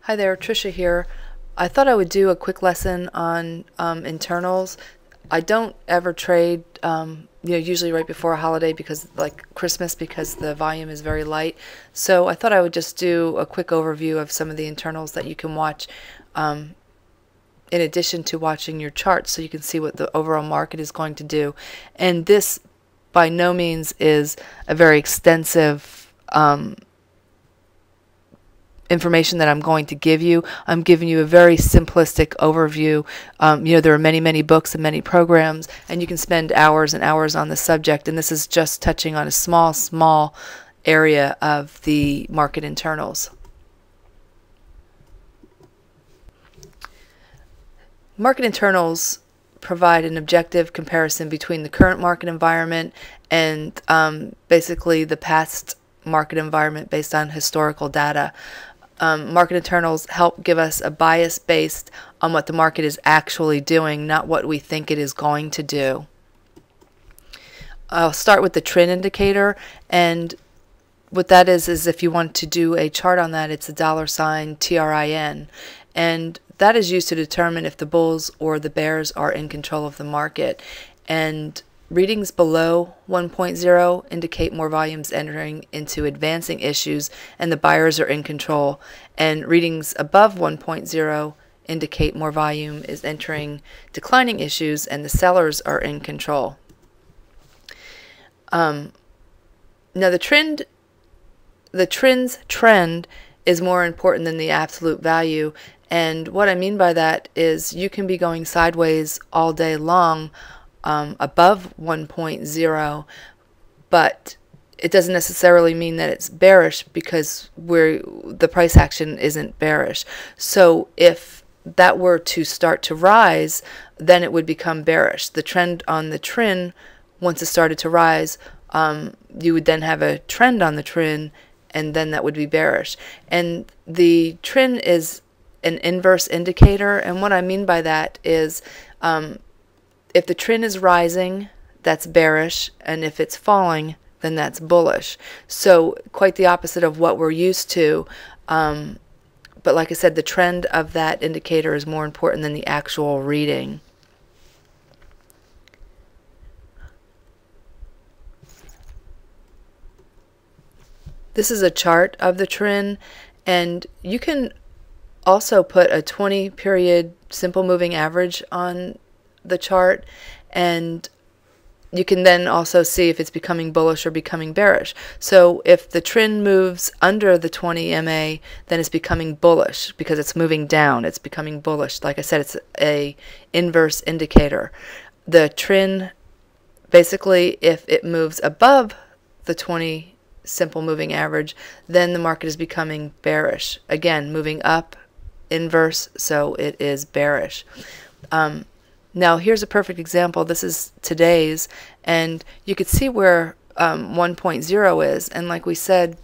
Hi there, Trisha here. I thought I would do a quick lesson on internals. I don't ever trade, usually right before a holiday because, like Christmas, because the volume is very light. So I thought I would just do a quick overview of some of the internals that you can watch in addition to watching your charts, so you can see what the overall market is going to do. And this, by no means, is a very extensive information that I'm going to give you. I'm giving you a very simplistic overview. There are many, many books and many programs, and you can spend hours and hours on the subject, and this is just touching on a small area of the market internals. Market internals provide an objective comparison between the current market environment and basically the past market environment based on historical data. Market internals help give us a bias based on what the market is actually doing, not what we think it is going to do. I'll start with the trend indicator, and what that is if you want to do a chart on that, it's a $sign TRIN, and that is used to determine if the bulls or the bears are in control of the market. And readings below 1.0 indicate more volumes entering into advancing issues and the buyers are in control. And readings above 1.0 indicate more volume is entering declining issues and the sellers are in control. Now the trend's trend is more important than the absolute value. And what I mean by that is you can be going sideways all day long above 1.0, but it doesn't necessarily mean that it's bearish because the price action isn't bearish. So if that were to start to rise, then it would become bearish. The trend on the trend, once it started to rise, you would then have a trend on the trend, and then that would be bearish. And the trend is an inverse indicator, and what I mean by that is if the trend is rising, that's bearish, and if it's falling, then that's bullish. So quite the opposite of what we're used to. But like I said, the trend of that indicator is more important than the actual reading. This is a chart of the trend, and you can also put a 20-period simple moving average on the chart, and you can then also see if it's becoming bullish or becoming bearish. So if the trend moves under the 20 MA, then it's becoming bullish because it's moving down. It's becoming bullish. Like I said, it's a inverse indicator. The trend, basically, if it moves above the 20 simple moving average, then the market is becoming bearish. Again, moving up, inverse, so it is bearish. Now here's a perfect example. This is today's, and you could see where 1.0 is, and like we said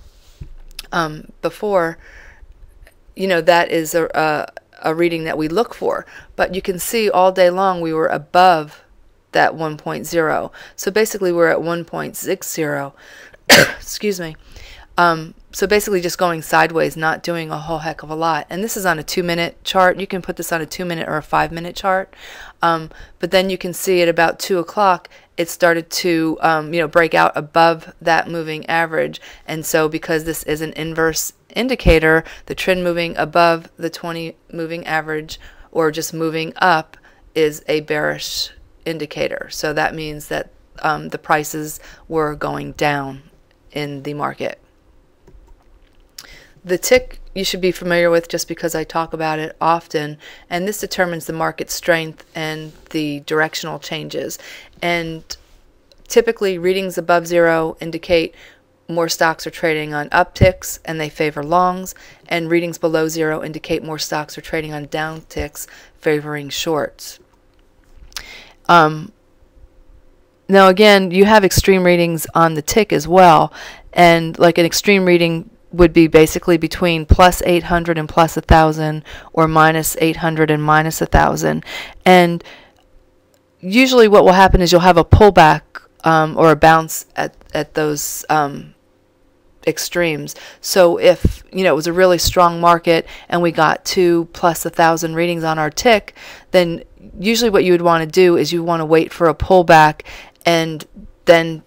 before, that is a reading that we look for, but you can see all day long we were above that 1.0. So basically we're at 1.60. Excuse me. So basically just going sideways, not doing a whole heck of a lot. And this is on a 2-minute chart. You can put this on a 2-minute or a 5-minute chart. But then you can see at about 2 o'clock, it started to break out above that moving average. And so because this is an inverse indicator, the trend moving above the 20 moving average or just moving up is a bearish indicator. So that means that the prices were going down in the market. The tick you should be familiar with just because I talk about it often, and this determines the market strength and the directional changes. And typically readings above 0 indicate more stocks are trading on upticks and they favor longs, and readings below 0 indicate more stocks are trading on downticks favoring shorts. Now again, you have extreme readings on the tick as well, and like an extreme reading would be basically between plus 800 and plus 1,000, or minus 800 and minus 1,000. And usually what will happen is you'll have a pullback or a bounce at those extremes. So if it was a really strong market and we got to plus 1,000 readings on our tick, then usually what you would want to do is you want to wait for a pullback and then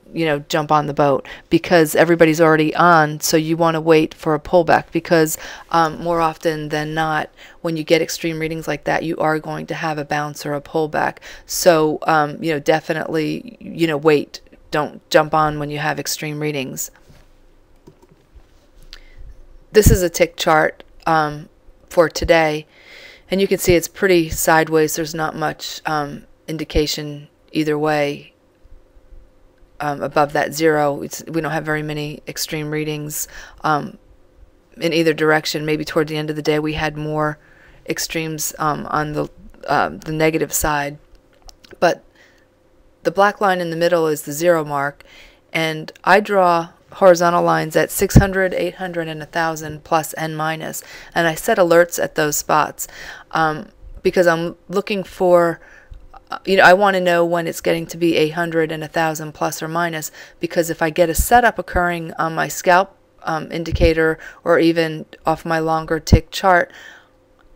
jump on the boat, because everybody's already on. So you want to wait for a pullback, because more often than not, when you get extreme readings like that, you are going to have a bounce or a pullback. So definitely wait. Don't jump on when you have extreme readings. This is a tick chart for today, and you can see it's pretty sideways. There's not much indication either way. Above that zero, we don't have very many extreme readings in either direction. Maybe toward the end of the day we had more extremes on the negative side, but the black line in the middle is the zero mark, and I draw horizontal lines at 600, 800, and 1,000 plus and minus, and I set alerts at those spots because I'm looking for I want to know when it's getting to be 800 and 1,000 plus or minus, because if I get a setup occurring on my scalp indicator or even off my longer tick chart,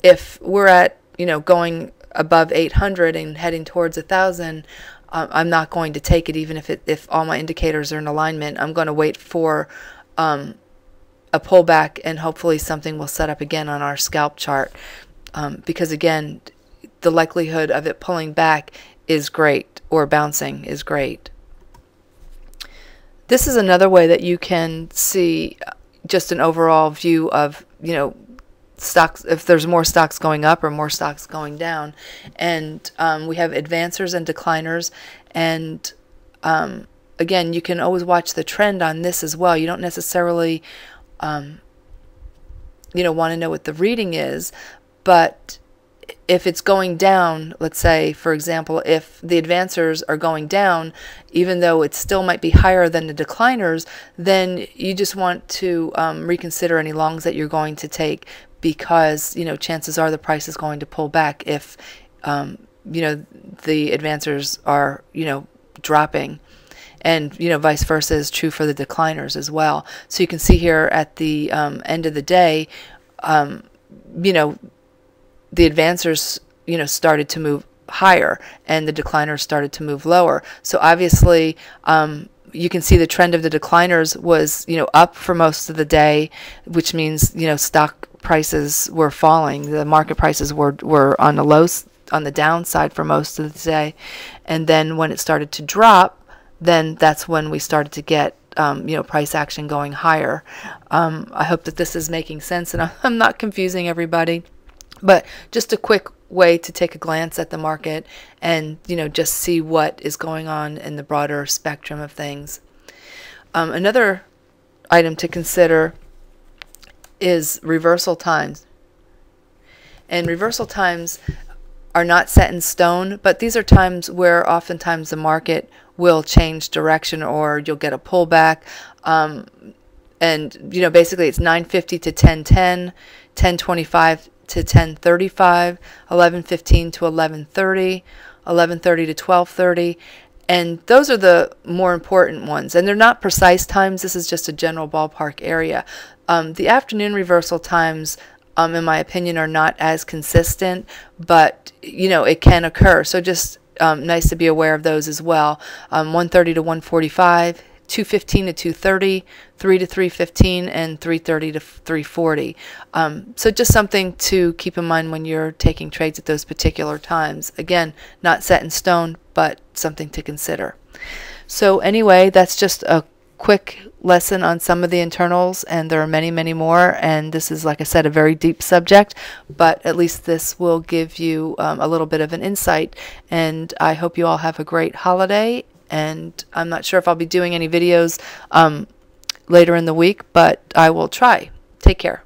if we're at going above 800 and heading towards 1,000, I'm not going to take it, even if all my indicators are in alignment. I'm going to wait for a pullback, and hopefully something will set up again on our scalp chart, because again, the likelihood of it pulling back is great, or bouncing is great. This is another way that you can see just an overall view of stocks, if there's more stocks going up or more stocks going down. And we have advancers and decliners, and again, you can always watch the trend on this as well. You don't necessarily want to know what the reading is, but if it's going down, let's say, for example, if the advancers are going down, even though it still might be higher than the decliners, then you just want to reconsider any longs that you're going to take, because chances are the price is going to pull back if the advancers are dropping, and vice versa is true for the decliners as well. So you can see here at the end of the day, the advancers started to move higher and the decliners started to move lower. So obviously you can see the trend of the decliners was up for most of the day, which means stock prices were falling. The market prices were on the lows, on the downside for most of the day, and then when it started to drop, then that's when we started to get price action going higher. I hope that this is making sense and I'm not confusing everybody. But just a quick way to take a glance at the market and just see what is going on in the broader spectrum of things. Another item to consider is reversal times. And reversal times are not set in stone, but these are times where oftentimes the market will change direction, or you'll get a pullback. And basically it's 9:50 to 10:10, 10:25 to 10:35, 11:15 to 11:30, 11:30 to 12:30, and those are the more important ones. And they're not precise times. This is just a general ballpark area. The afternoon reversal times, in my opinion, are not as consistent, but it can occur. So just nice to be aware of those as well. 1:30 to 1:45. 2:15 to 2:30, 3 to 3:15, and 3:30 to 3:40. So just something to keep in mind when you're taking trades at those particular times. Again, not set in stone, but something to consider. So anyway, that's just a quick lesson on some of the internals, and there are many, many more. And this is, like I said, a very deep subject, but at least this will give you a little bit of an insight. And I hope you all have a great holiday. And I'm not sure if I'll be doing any videos later in the week, but I will try. Take care.